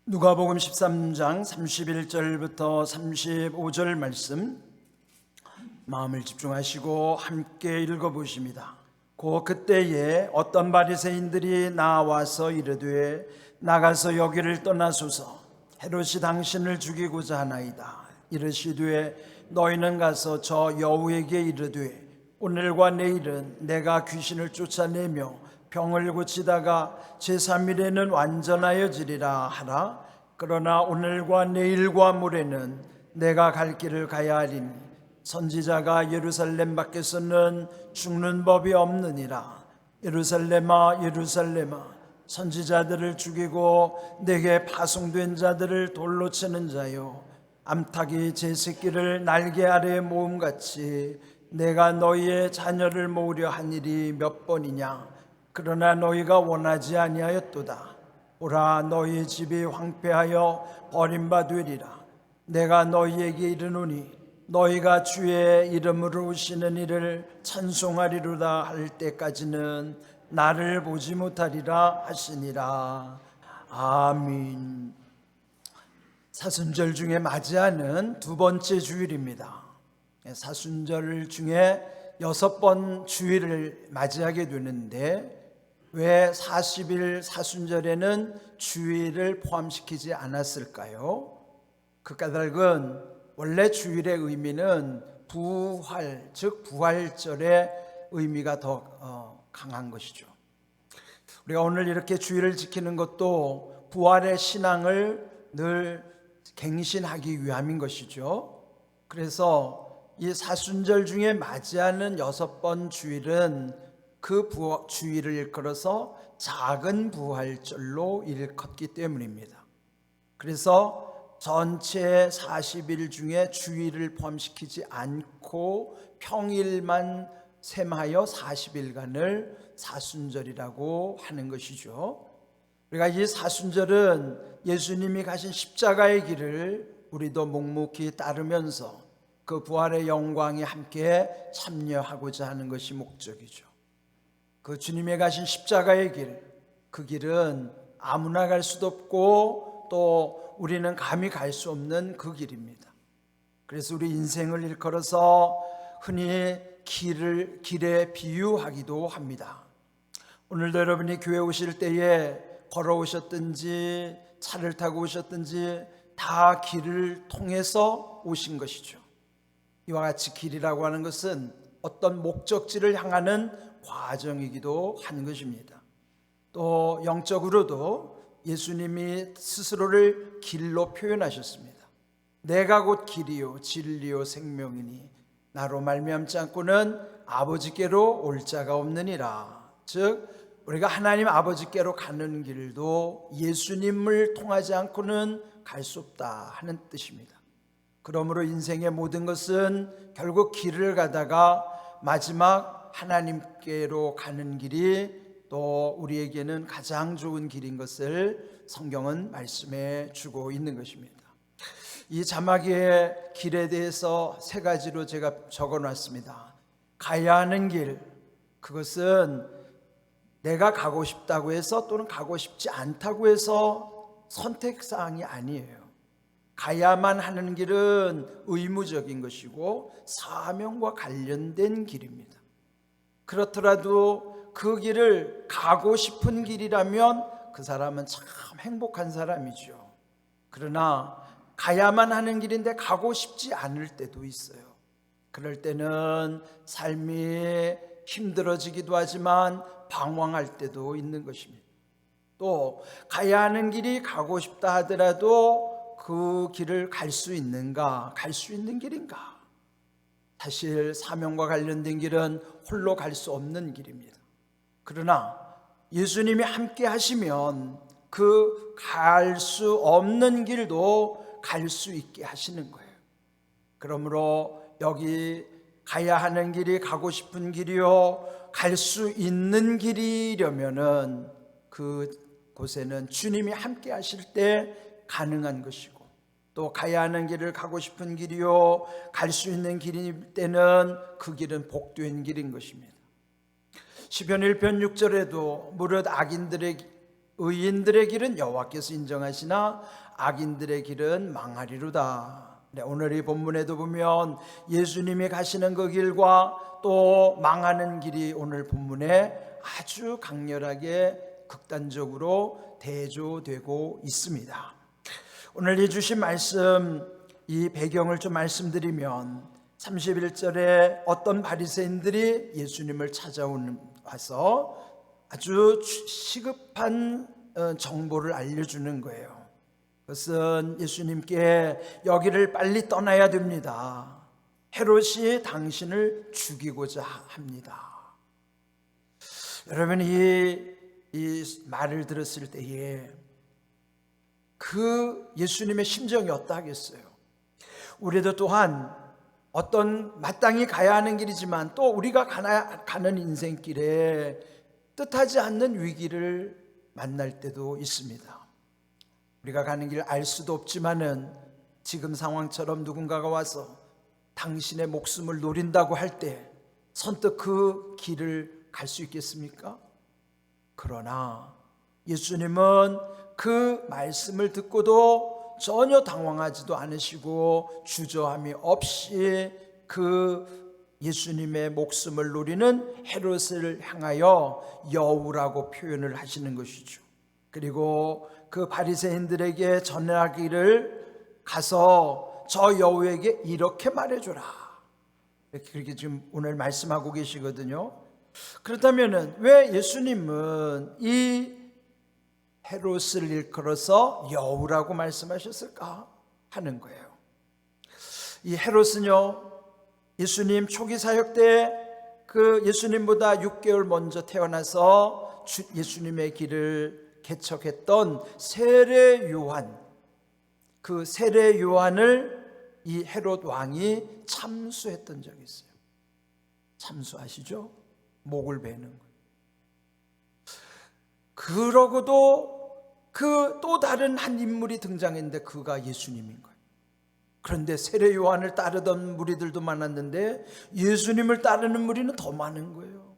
누가복음 13장 31절부터 35절 말씀 마음을 집중하시고 함께 읽어보십니다. 그때에 어떤 바리새인들이 나와서 이르되 나가서 여기를 떠나소서 헤롯이 당신을 죽이고자 하나이다. 이르시되 너희는 가서 저 여우에게 이르되 오늘과 내일은 내가 귀신을 쫓아내며 병을 고치다가 제3일에는 완전하여지리라 하라. 그러나 오늘과 내일과 모레는 내가 갈 길을 가야 하리니 선지자가 예루살렘 밖에서는 죽는 법이 없느니라. 예루살렘아 예루살렘아 선지자들을 죽이고 내게 파송된 자들을 돌로 치는 자요, 암탉이 제 새끼를 날개 아래에 모음같이 내가 너희의 자녀를 모으려 한 일이 몇 번이냐. 그러나 너희가 원하지 아니하였도다. 보라, 너희 집이 황폐하여 버림받으리라. 내가 너희에게 이르노니 너희가 주의 이름으로 오시는 이를 찬송하리로다 할 때까지는 나를 보지 못하리라 하시니라. 아멘. 사순절 중에 맞이하는 두 번째 주일입니다. 사순절 중에 6번 주일을 맞이하게 되는데 왜 40일 사순절에는 주일을 포함시키지 않았을까요? 그 까닭은 원래 주일의 의미는 부활, 즉 부활절의 의미가 더 강한 것이죠. 우리가 오늘 이렇게 주일을 지키는 것도 부활의 신앙을 늘 갱신하기 위함인 것이죠. 그래서 이 사순절 중에 맞이하는 6번 주일은 그 주일을 일컬어서 작은 부활절로 일컫기 때문입니다. 그래서 전체 40일 중에 주일을 포함시키지 않고 평일만 셈하여 40일간을 사순절이라고 하는 것이죠. 우리가 이 사순절은 예수님이 가신 십자가의 길을 우리도 묵묵히 따르면서 그 부활의 영광에 함께 참여하고자 하는 것이 목적이죠. 그 주님의 가신 십자가의 길, 그 길은 아무나 갈 수도 없고 또 우리는 감히 갈 수 없는 그 길입니다. 그래서 우리 인생을 일컬어서 흔히 길에 비유하기도 합니다. 오늘도 여러분이 교회 오실 때에 걸어오셨든지 차를 타고 오셨든지 다 길을 통해서 오신 것이죠. 이와 같이 길이라고 하는 것은 어떤 목적지를 향하는 과정이기도 한 것입니다. 또 영적으로도 예수님이 스스로를 길로 표현하셨습니다. 내가 곧 길이요 진리요 생명이니 나로 말미암지 않고는 아버지께로 올 자가 없느니라. 즉 우리가 하나님 아버지께로 가는 길도 예수님을 통하지 않고는 갈 수 없다 하는 뜻입니다. 그러므로 인생의 모든 것은 결국 길을 가다가 마지막 하나님께로 가는 길이 또 우리에게는 가장 좋은 길인 것을 성경은 말씀해 주고 있는 것입니다. 이 자막의 길에 대해서 3가지로 제가 적어 놨습니다. 가야 하는 길, 그것은 내가 가고 싶다고 해서 또는 가고 싶지 않다고 해서 선택사항이 아니에요. 가야만 하는 길은 의무적인 것이고 사명과 관련된 길입니다. 그렇더라도 그 길을 가고 싶은 길이라면 그 사람은 참 행복한 사람이죠. 그러나 가야만 하는 길인데 가고 싶지 않을 때도 있어요. 그럴 때는 삶이 힘들어지기도 하지만 방황할 때도 있는 것입니다. 또 가야 하는 길이 가고 싶다 하더라도 그 길을 갈 수 있는가? 갈 수 있는 길인가? 사실 사명과 관련된 길은 홀로 갈 수 없는 길입니다. 그러나 예수님이 함께 하시면 그 갈 수 없는 길도 갈 수 있게 하시는 거예요. 그러므로 여기 가야 하는 길이 가고 싶은 길이요 갈 수 있는 길이려면은 그곳에는 주님이 함께 하실 때 가능한 것이고, 또 가야 하는 길을 가고 싶은 길이요 갈 수 있는 길일 때는 그 길은 복된 길인 것입니다. 시편 1편 6절에도 무릇 악인들의 의인들의 길은 여호와께서 인정하시나 악인들의 길은 망하리로다. 네, 오늘 이 본문에도 보면 예수님이 가시는 그 길과 또 망하는 길이 오늘 본문에 아주 강렬하게 극단적으로 대조되고 있습니다. 오늘 이 주신 말씀, 이 배경을 좀 말씀드리면 31절에 어떤 바리새인들이 예수님을 찾아와서 아주 시급한 정보를 알려주는 거예요. 그것은 예수님께 여기를 빨리 떠나야 됩니다. 헤롯이 당신을 죽이고자 합니다. 여러분, 이 말을 들었을 때에 그 예수님의 심정이 어떠하겠어요? 우리도 또한 어떤 마땅히 가야 하는 길이지만 또 우리가 가는 인생길에 뜻하지 않는 위기를 만날 때도 있습니다. 우리가 가는 길 알 수도 없지만은 지금 상황처럼 누군가가 와서 당신의 목숨을 노린다고 할 때 선뜻 그 길을 갈 수 있겠습니까? 그러나 예수님은 그 말씀을 듣고도 전혀 당황하지도 않으시고 주저함이 없이 그 예수님의 목숨을 노리는 헤롯을 향하여 여우라고 표현을 하시는 것이죠. 그리고 그 바리새인들에게 전하기를 가서 저 여우에게 이렇게 말해줘라, 그렇게 지금 오늘 말씀하고 계시거든요. 그렇다면 왜 예수님은 이 헤롯을 일컬어서 여우라고 말씀하셨을까 하는 거예요. 이 헤롯은요, 예수님 초기 사역 때 그 예수님보다 6개월 먼저 태어나서 예수님의 길을 개척했던 세례 요한, 그 세례 요한을 이 헤롯 왕이 참수했던 적이 있어요. 참수하시죠? 목을 베는 거예요. 그러고도 그 또 다른 한 인물이 등장했는데 그가 예수님인 거예요. 그런데 세례 요한을 따르던 무리들도 많았는데 예수님을 따르는 무리는 더 많은 거예요.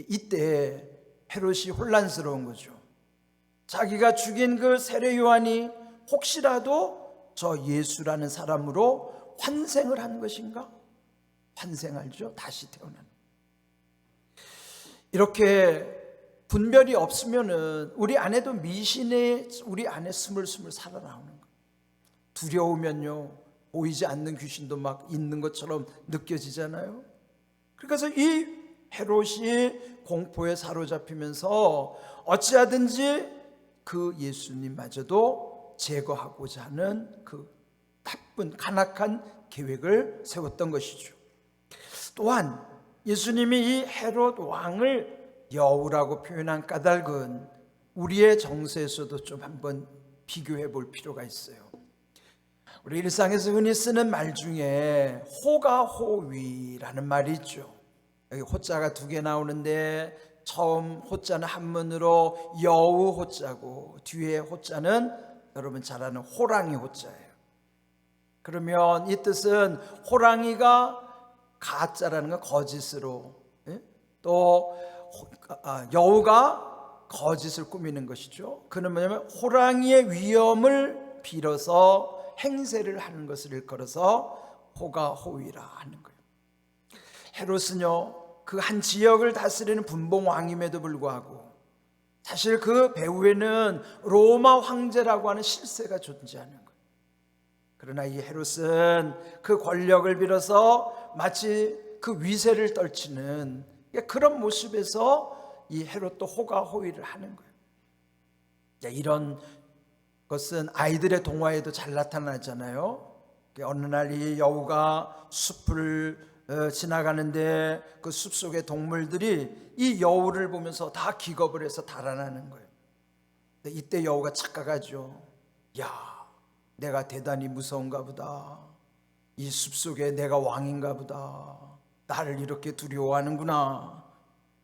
이때 헤롯이 혼란스러운 거죠. 자기가 죽인 그 세례 요한이 혹시라도 저 예수라는 사람으로 환생을 한 것인가? 환생하죠. 다시 태어나는. 이렇게 분별이 없으면은 우리 안에도 미신이 우리 안에 스물스물 살아나오는 거예요. 두려우면요, 보이지 않는 귀신도 막 있는 것처럼 느껴지잖아요. 그래서 이 헤롯이 공포에 사로잡히면서 어찌하든지 그 예수님마저도 제거하고자 하는 그 나쁜 간악한 계획을 세웠던 것이죠. 또한 예수님이 이 헤롯 왕을 여우라고 표현한 까닭은 우리의 정서에서도 좀 한번 비교해 볼 필요가 있어요. 우리 일상에서 흔히 쓰는 말 중에 호가호위라는 말이 있죠. 여기 호자가 2개 나오는데 처음 호자는 한문으로 여우 호자고 뒤에 호자는 여러분 잘 아는 호랑이 호자예요. 그러면 이 뜻은 호랑이가 가짜라는 건 거짓으로, 또 여우가 거짓을 꾸미는 것이죠. 그는 뭐냐면 호랑이의 위엄을 빌어서 행세를 하는 것을 일컬어서 호가호위라 하는 거예요. 헤롯은요, 그 한 지역을 다스리는 분봉왕임에도 불구하고 사실 그 배후에는 로마 황제라고 하는 실세가 존재하는 거예요. 그러나 이 헤롯은 그 권력을 빌어서 마치 그 위세를 떨치는 그런 모습에서 이 헤롯도 호가호위를 하는 거예요. 이런 것은 아이들의 동화에도 잘 나타나잖아요. 어느 날 이 여우가 숲을 지나가는데 그 숲속의 동물들이 이 여우를 보면서 다 기겁을 해서 달아나는 거예요. 이때 여우가 착각하죠. 야, 내가 대단히 무서운가 보다. 이 숲속에 내가 왕인가 보다. 나를 이렇게 두려워하는구나.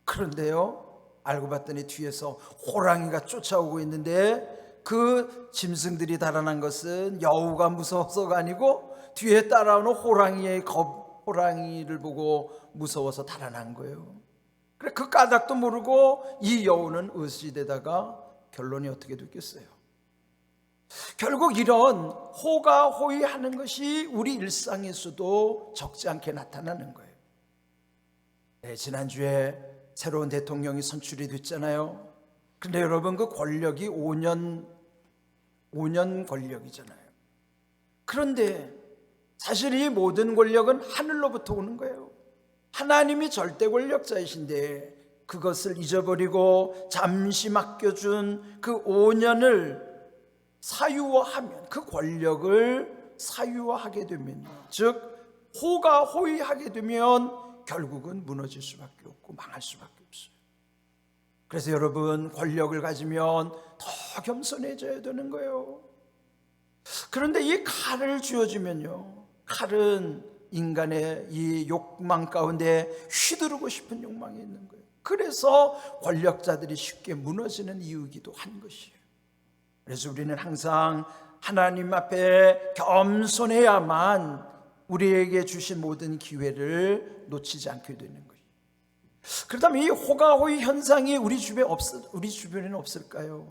그런데요, 알고 봤더니 뒤에서 호랑이가 쫓아오고 있는데 그 짐승들이 달아난 것은 여우가 무서워서가 아니고 뒤에 따라오는 호랑이를 보고 무서워서 달아난 거예요. 그래, 그 까닭도 모르고 이 여우는 의시되다가 결론이 어떻게 됐겠어요? 결국 이런 호가호위하는 것이 우리 일상에서도 적지 않게 나타나는 거예요. 네, 지난주에 새로운 대통령이 선출이 됐잖아요. 근데 여러분, 그 권력이 5년 권력이잖아요. 그런데 사실 이 모든 권력은 하늘로부터 오는 거예요. 하나님이 절대 권력자이신데 그것을 잊어버리고 잠시 맡겨준 그 5년을 사유화하면, 그 권력을 사유화하게 되면요, 즉 호가호위하게 되면 결국은 무너질 수밖에 없고 망할 수밖에 없어요. 그래서 여러분, 권력을 가지면 더 겸손해져야 되는 거예요. 그런데 이 칼을 쥐어주면요, 칼은 인간의 이 욕망 가운데 휘두르고 싶은 욕망이 있는 거예요. 그래서 권력자들이 쉽게 무너지는 이유이기도 한 것이에요. 그래서 우리는 항상 하나님 앞에 겸손해야만 우리에게 주신 모든 기회를 놓치지 않게 되는 거예요. 그렇다면 이 호가호위 현상이 우리 주변에는 없을까요?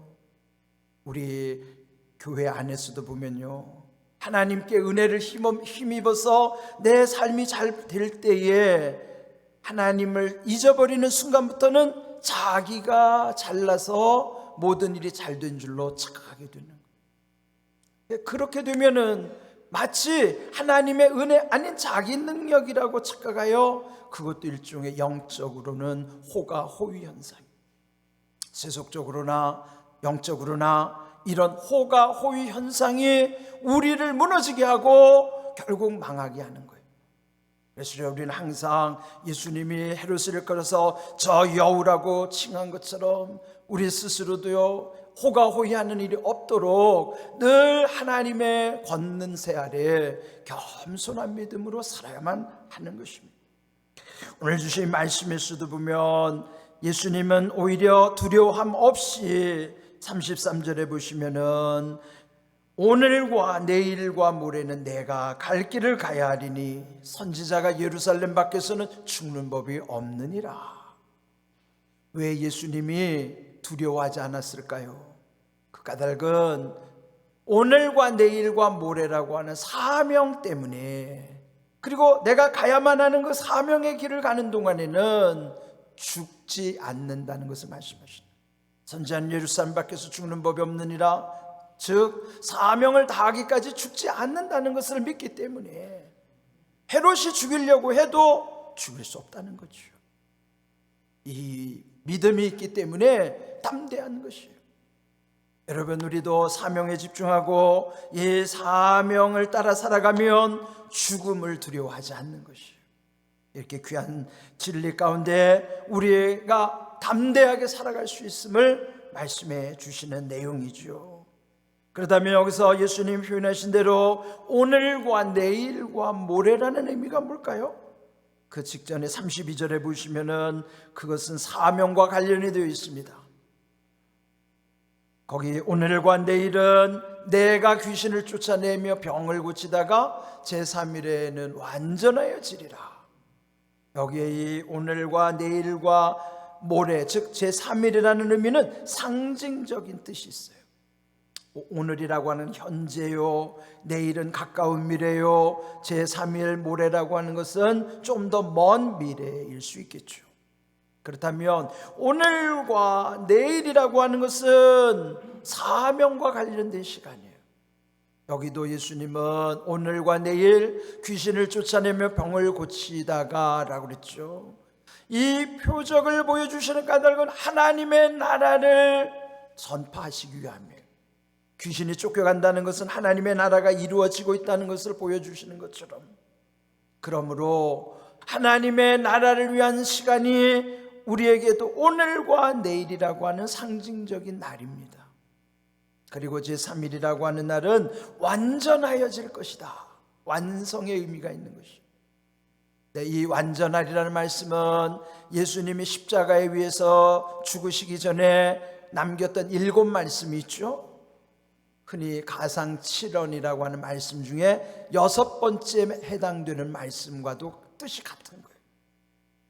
우리 교회 안에서도 보면요, 하나님께 은혜를 힘입어서 내 삶이 잘 될 때에 하나님을 잊어버리는 순간부터는 자기가 잘나서 모든 일이 잘 된 줄로 착각하게 되는 거예요. 그렇게 되면은 마치 하나님의 은혜 아닌 자기 능력이라고 착각하여 그것도 일종의 영적으로는 호가호위 현상이에요. 세속적으로나 영적으로나 이런 호가호위 현상이 우리를 무너지게 하고 결국 망하게 하는 거예요. 그래서 우리는 항상 예수님이 헤롯을 끌어서 저 여우라고 칭한 것처럼 우리 스스로도요, 호가호위하는 일이 없도록 늘 하나님의 권능세 아래 겸손한 믿음으로 살아야만 하는 것입니다. 오늘 주신 말씀에서도 보면 예수님은 오히려 두려움 없이 33절에 보시면은 오늘과 내일과 모레는 내가 갈 길을 가야 하리니 선지자가 예루살렘 밖에서는 죽는 법이 없느니라. 왜 예수님이 두려워하지 않았을까요? 그 까닭은 오늘과 내일과 모레라고 하는 사명 때문에, 그리고 내가 가야만 하는 그 사명의 길을 가는 동안에는 죽지 않는다는 것을 말씀하십니다. 선지자는 예루살렘 밖에서 죽는 법이 없느니라, 즉 사명을 다하기까지 죽지 않는다는 것을 믿기 때문에 헤롯이 죽이려고 해도 죽일 수 없다는 거죠. 이 믿음이 있기 때문에 담대한 것이에요. 여러분, 우리도 사명에 집중하고 이 사명을 따라 살아가면 죽음을 두려워하지 않는 것이에요. 이렇게 귀한 진리 가운데 우리가 담대하게 살아갈 수 있음을 말씀해 주시는 내용이죠. 그렇다면 여기서 예수님 표현하신 대로 오늘과 내일과 모레라는 의미가 뭘까요? 그 직전에 32절에 보시면은 그것은 사명과 관련이 되어 있습니다. 거기 오늘과 내일은 내가 귀신을 쫓아내며 병을 고치다가 제3일에는 완전하여지리라. 여기에 이 오늘과 내일과 모레, 즉 제3일이라는 의미는 상징적인 뜻이 있어요. 오늘이라고 하는 현재요, 내일은 가까운 미래요, 제3일 모레라고 하는 것은 좀 더 먼 미래일 수 있겠죠. 그렇다면 오늘과 내일이라고 하는 것은 사명과 관련된 시간이에요. 여기도 예수님은 오늘과 내일 귀신을 쫓아내며 병을 고치다가 라고 그랬죠. 이 표적을 보여주시는 까닭은 하나님의 나라를 전파하시기 위함이에요. 귀신이 쫓겨간다는 것은 하나님의 나라가 이루어지고 있다는 것을 보여주시는 것처럼, 그러므로 하나님의 나라를 위한 시간이 우리에게도 오늘과 내일이라고 하는 상징적인 날입니다. 그리고 제3일이라고 하는 날은 완전하여질 것이다, 완성의 의미가 있는 것이죠. 이 완전하리라는 말씀은 예수님이 십자가에 위해서 죽으시기 전에 남겼던 7 말씀이 있죠. 흔히 가상칠언이라고 하는 말씀 중에 6번째에 해당되는 말씀과도 뜻이 같은 거예요.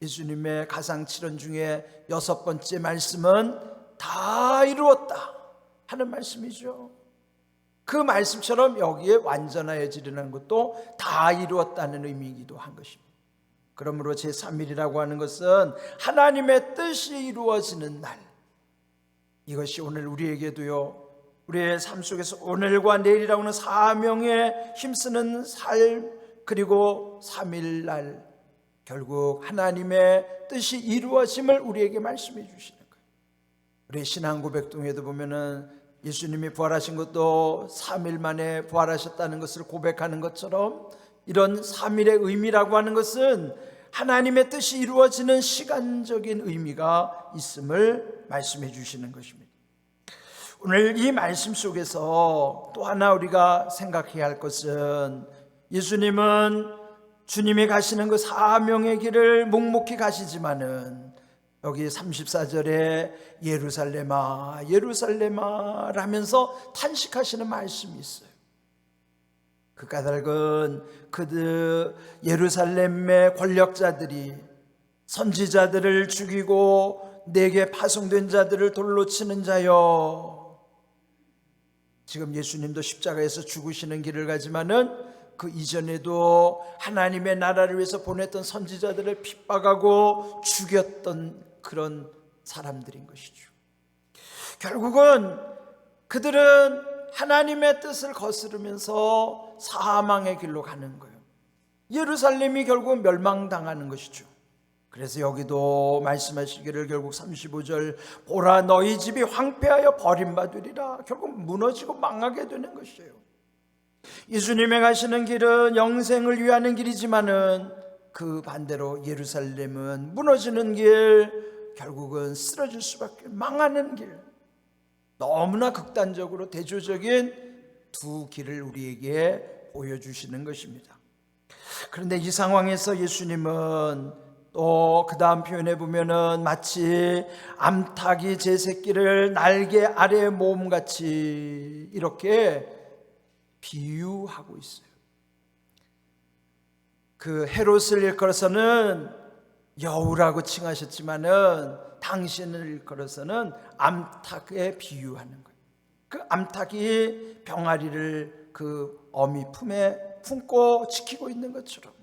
예수님의 가상칠언 중에 6번째 말씀은 다 이루었다, 하는 말씀이죠. 그 말씀처럼 여기에 완전하여지려는 것도 다 이루었다는 의미이기도 한 것입니다. 그러므로 제3일이라고 하는 것은 하나님의 뜻이 이루어지는 날, 이것이 오늘 우리에게도요, 우리의 삶 속에서 오늘과 내일이라고 하는 사명에 힘쓰는 삶, 그리고 3일날 결국 하나님의 뜻이 이루어짐을 우리에게 말씀해 주시는 거예요. 우리 신앙 고백동에도 보면은 예수님이 부활하신 것도 3일 만에 부활하셨다는 것을 고백하는 것처럼, 이런 3일의 의미라고 하는 것은 하나님의 뜻이 이루어지는 시간적인 의미가 있음을 말씀해 주시는 것입니다. 오늘 이 말씀 속에서 또 하나 우리가 생각해야 할 것은, 예수님은 주님이 가시는 그 사명의 길을 묵묵히 가시지만은 여기 34절에 예루살렘아 예루살렘아 라면서 탄식하시는 말씀이 있어요. 그 까닭은 그 예루살렘의 권력자들이 선지자들을 죽이고 내게 파송된 자들을 돌로 치는 자여. 지금 예수님도 십자가에서 죽으시는 길을 가지만은 그 이전에도 하나님의 나라를 위해서 보냈던 선지자들을 핍박하고 죽였던 그런 사람들인 것이죠. 결국은 그들은 하나님의 뜻을 거스르면서 사망의 길로 가는 거예요. 예루살렘이 결국 멸망당하는 것이죠. 그래서 여기도 말씀하시기를 결국 35절 보라 너희 집이 황폐하여 버림받으리라. 결국 무너지고 망하게 되는 것이에요. 예수님의 가시는 길은 영생을 위하는 길이지만은 그 반대로 예루살렘은 무너지는 길, 결국은 쓰러질 수밖에, 망하는 길. 너무나 극단적으로 대조적인 두 길을 우리에게 보여주시는 것입니다. 그런데 이 상황에서 예수님은 또 그 다음 표현에 보면은 마치 암탉이 제 새끼를 날개 아래에 모음같이 이렇게 비유하고 있어요. 그 헤롯을 일컬어서는 여우라고 칭하셨지만은 당신을 일컬어서는 암탉에 비유하는 거예요. 그 암탉이 병아리를 그 어미 품에 품고 지키고 있는 것처럼.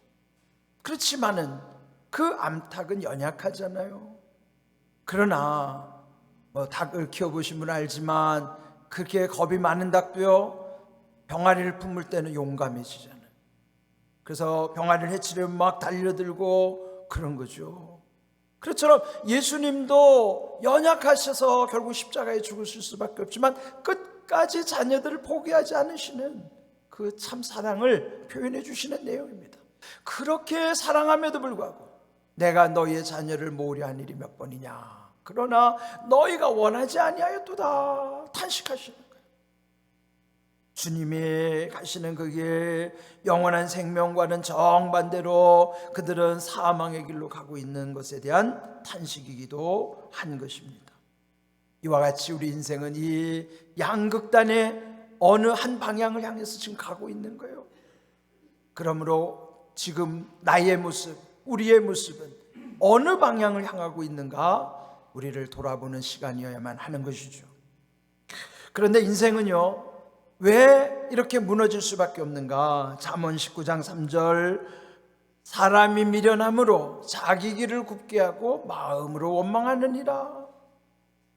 그렇지만은 그 암탉은 연약하잖아요. 그러나 닭을 키워보신 분은 알지만 그렇게 겁이 많은 닭도요, 병아리를 품을 때는 용감해지잖아요. 그래서 병아리를 해치려면 막 달려들고 그런 거죠. 그렇처럼 예수님도 연약하셔서 결국 십자가에 죽으실 수밖에 없지만 끝까지 자녀들을 포기하지 않으시는 그 참 사랑을 표현해 주시는 내용입니다. 그렇게 사랑함에도 불구하고 내가 너희의 자녀를 모으려 한 일이 몇 번이냐, 그러나 너희가 원하지 아니하였도다 탄식하시는 거예요. 주님이 가시는 그 길, 영원한 생명과는 정반대로 그들은 사망의 길로 가고 있는 것에 대한 탄식이기도 한 것입니다. 이와 같이 우리 인생은 이 양극단의 어느 한 방향을 향해서 지금 가고 있는 거예요. 그러므로 지금 나의 모습, 우리의 모습은 어느 방향을 향하고 있는가, 우리를 돌아보는 시간이어야만 하는 것이죠. 그런데 인생은요, 왜 이렇게 무너질 수밖에 없는가? 잠언 19장 3절 사람이 미련함으로 자기 길을 굽게 하고 마음으로 원망하느니라.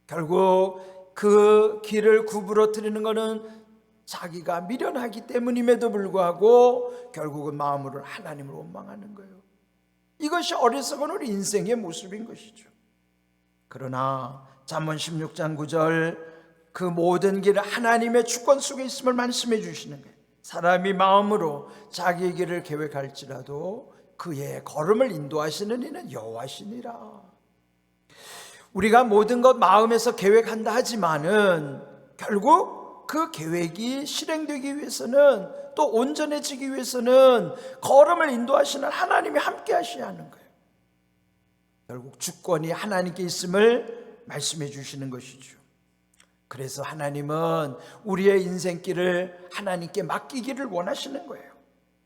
결국 그 길을 구부러뜨리는 것은 자기가 미련하기 때문임에도 불구하고 결국은 마음으로 하나님을 원망하는 거예요. 이것이 어리석은 우리 인생의 모습인 것이죠. 그러나 잠언 16장 9절 그 모든 길은 하나님의 주권 속에 있음을 말씀해 주시는 거예요. 사람이 마음으로 자기 길을 계획할지라도 그의 걸음을 인도하시는 이는 여호와시니라. 우리가 모든 것 마음에서 계획한다 하지만은 결국 그 계획이 실행되기 위해서는, 또 온전해지기 위해서는 걸음을 인도하시는 하나님이 함께 하셔야 하는 거예요. 결국 주권이 하나님께 있음을 말씀해 주시는 것이죠. 그래서 하나님은 우리의 인생길을 하나님께 맡기기를 원하시는 거예요.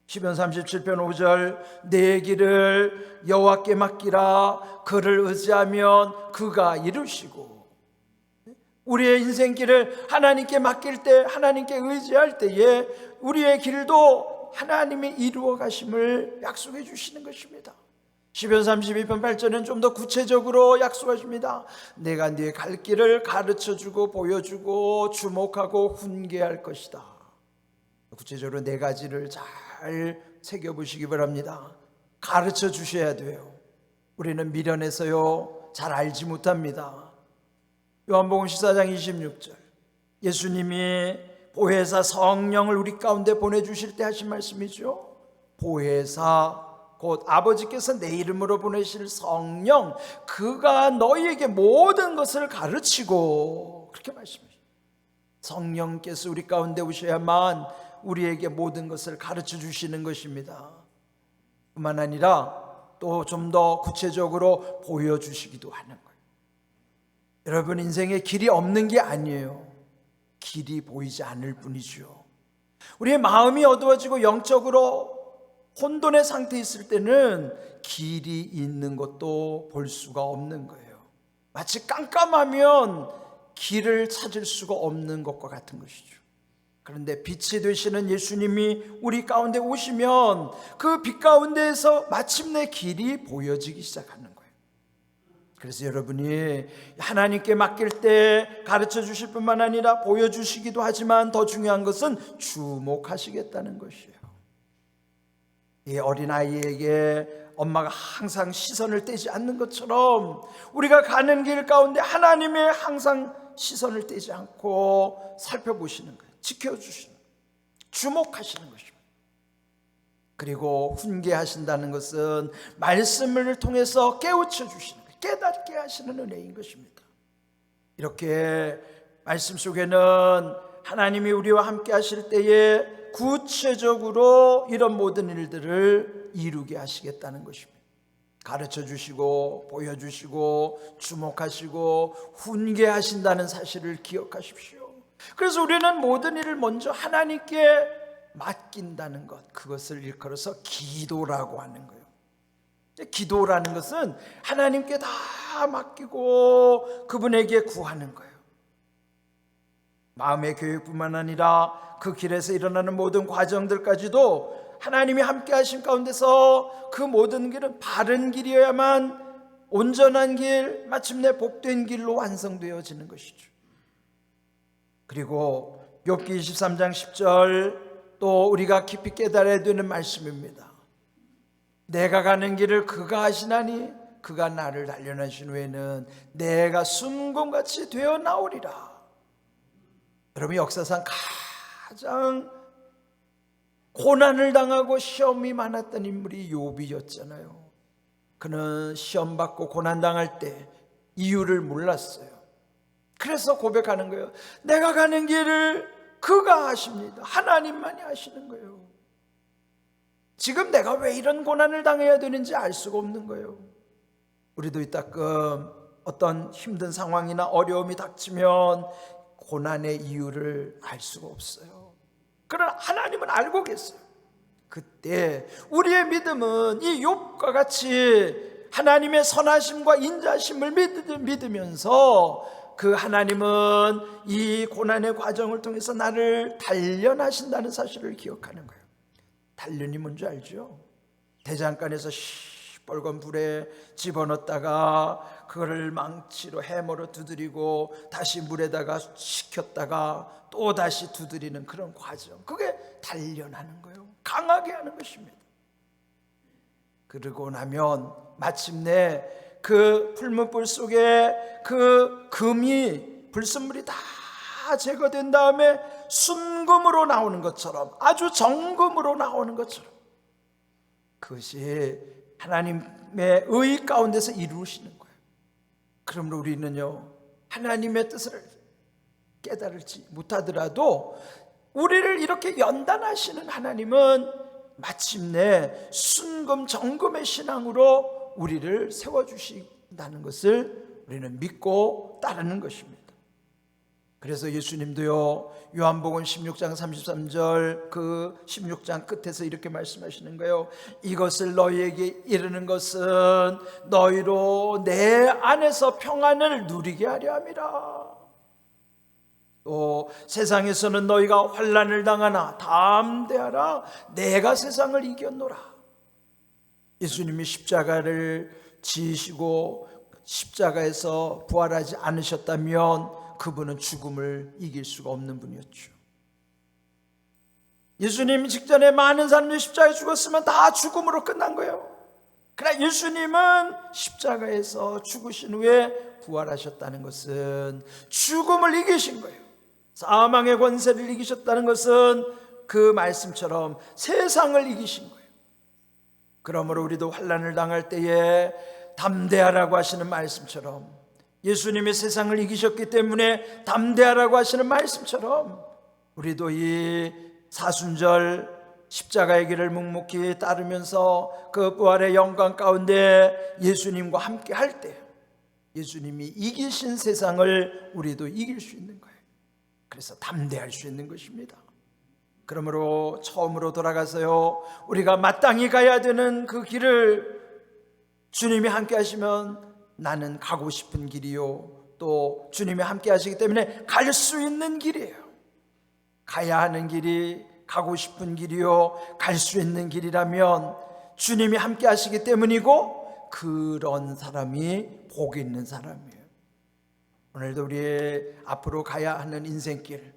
시편 37편 5절 내 길을 여호와께 맡기라. 그를 의지하면 그가 이루시고, 우리의 인생길을 하나님께 맡길 때, 하나님께 의지할 때에 우리의 길도 하나님이 이루어 가심을 약속해 주시는 것입니다. 시편 32편 8절은 좀 더 구체적으로 약속하십니다. 내가 네 갈 길을 가르쳐주고 보여주고 주목하고 훈계할 것이다. 구체적으로 네 가지를 잘 새겨보시기 바랍니다. 가르쳐 주셔야 돼요. 우리는 미련해서요 잘 알지 못합니다. 요한복음 14장 26절, 예수님이 보혜사 성령을 우리 가운데 보내주실 때 하신 말씀이죠. 보혜사, 곧 아버지께서 내 이름으로 보내실 성령, 그가 너희에게 모든 것을 가르치고, 그렇게 말씀하십니다. 성령께서 우리 가운데 오셔야만 우리에게 모든 것을 가르쳐 주시는 것입니다. 뿐만 아니라 또 좀 더 구체적으로 보여주시기도 하는 거예요. 여러분, 인생에 길이 없는 게 아니에요. 길이 보이지 않을 뿐이죠. 우리의 마음이 어두워지고 영적으로 혼돈의 상태에 있을 때는 길이 있는 것도 볼 수가 없는 거예요. 마치 깜깜하면 길을 찾을 수가 없는 것과 같은 것이죠. 그런데 빛이 되시는 예수님이 우리 가운데 오시면 그 빛 가운데에서 마침내 길이 보여지기 시작하는 거예요. 그래서 여러분이 하나님께 맡길 때 가르쳐 주실 뿐만 아니라 보여주시기도 하지만 더 중요한 것은 주목하시겠다는 것이에요. 이 어린아이에게 엄마가 항상 시선을 떼지 않는 것처럼 우리가 가는 길 가운데 하나님의 항상 시선을 떼지 않고 살펴보시는 거예요. 지켜주시는 거예요. 주목하시는 것입니다. 그리고 훈계하신다는 것은 말씀을 통해서 깨우쳐 주시는 거예요. 깨닫게 하시는 은혜인 것입니다. 이렇게 말씀 속에는 하나님이 우리와 함께 하실 때에 구체적으로 이런 모든 일들을 이루게 하시겠다는 것입니다. 가르쳐 주시고 보여주시고 주목하시고 훈계하신다는 사실을 기억하십시오. 그래서 우리는 모든 일을 먼저 하나님께 맡긴다는 것, 그것을 일컬어서 기도라고 하는 거예요. 기도라는 것은 하나님께 다 맡기고 그분에게 구하는 거예요. 마음의 교육뿐만 아니라 그 길에서 일어나는 모든 과정들까지도 하나님이 함께 하신 가운데서 그 모든 길은 바른 길이어야만 온전한 길, 마침내 복된 길로 완성되어지는 것이죠. 그리고 욥기 23장 10절 또 우리가 깊이 깨달아야 되는 말씀입니다. 내가 가는 길을 그가 아시나니 그가 나를 단련하신 후에는 내가 순금같이 되어 나오리라. 여러분, 역사상 가장 고난을 당하고 시험이 많았던 인물이 욥이었잖아요. 그는 시험 받고 고난 당할 때 이유를 몰랐어요. 그래서 고백하는 거예요. 내가 가는 길을 그가 아십니다. 하나님만이 아시는 거예요. 지금 내가 왜 이런 고난을 당해야 되는지 알 수가 없는 거예요. 우리도 이따금 어떤 힘든 상황이나 어려움이 닥치면 고난의 이유를 알 수가 없어요. 그러나 하나님은 알고 계세요. 그때 우리의 믿음은 이 욥과 같이 하나님의 선하심과 인자심을 믿으면서 그 하나님은 이 고난의 과정을 통해서 나를 단련하신다는 사실을 기억하는 거예요. 단련이 뭔지 알죠? 대장간에서 시뻘건 불에 집어넣었다가 그거를 망치로 해머로 두드리고 다시 물에다가 식혔다가 또 다시 두드리는 그런 과정, 그게 단련하는 거예요. 강하게 하는 것입니다. 그러고 나면 마침내 그 풀문불 속에 그 금이 불순물이 다 제거된 다음에 순금으로 나오는 것처럼, 아주 정금으로 나오는 것처럼, 그것이 하나님의 의 가운데서 이루시는 거예요. 그러므로 우리는요, 하나님의 뜻을 깨달을지 못하더라도 우리를 이렇게 연단하시는 하나님은 마침내 순금 정금의 신앙으로 우리를 세워주신다는 것을 우리는 믿고 따르는 것입니다. 그래서 예수님도요, 요한복음 16장 33절 그 16장 끝에서 이렇게 말씀하시는 거예요. 이것을 너희에게 이르는 것은 너희로 내 안에서 평안을 누리게 하려 함이라. 또 세상에서는 너희가 환난을 당하나 담대하라, 내가 세상을 이겼노라. 예수님이 십자가를 지시고 십자가에서 부활하지 않으셨다면 그분은 죽음을 이길 수가 없는 분이었죠. 예수님 직전에 많은 사람들이 십자가에 죽었으면 다 죽음으로 끝난 거예요. 그러나 예수님은 십자가에서 죽으신 후에 부활하셨다는 것은 죽음을 이기신 거예요. 사망의 권세를 이기셨다는 것은 그 말씀처럼 세상을 이기신 거예요. 그러므로 우리도 환난을 당할 때에 담대하라고 하시는 말씀처럼, 예수님이 세상을 이기셨기 때문에 담대하라고 하시는 말씀처럼, 우리도 이 사순절 십자가의 길을 묵묵히 따르면서 그 부활의 영광 가운데 예수님과 함께 할 때 예수님이 이기신 세상을 우리도 이길 수 있는 거예요. 그래서 담대할 수 있는 것입니다. 그러므로 처음으로 돌아가서요, 우리가 마땅히 가야 되는 그 길을 주님이 함께 하시면 나는 가고 싶은 길이요, 또 주님이 함께 하시기 때문에 갈 수 있는 길이에요. 가야 하는 길이 가고 싶은 길이요, 갈 수 있는 길이라면 주님이 함께 하시기 때문이고, 그런 사람이 복 있는 사람이에요. 오늘도 우리의 앞으로 가야 하는 인생길,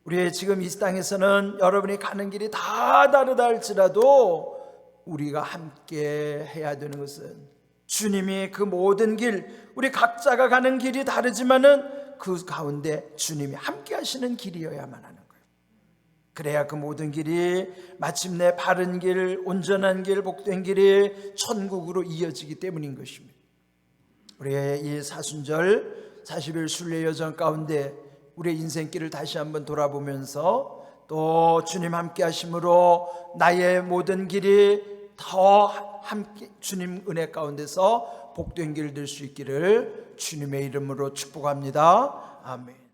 우리의 지금 이 땅에서는 여러분이 가는 길이 다 다르다 할지라도 우리가 함께 해야 되는 것은, 주님이 그 모든 길, 우리 각자가 가는 길이 다르지만은 그 가운데 주님이 함께 하시는 길이어야만 하는 거예요. 그래야 그 모든 길이 마침내 바른 길, 온전한 길, 복된 길이 천국으로 이어지기 때문인 것입니다. 우리의 이 사순절 40일 순례 여정 가운데 우리의 인생길을 다시 한번 돌아보면서, 또 주님 함께 하심으로 나의 모든 길이 더 함께 주님 은혜 가운데서 복된 길 될 수 있기를 주님의 이름으로 축복합니다. 아멘.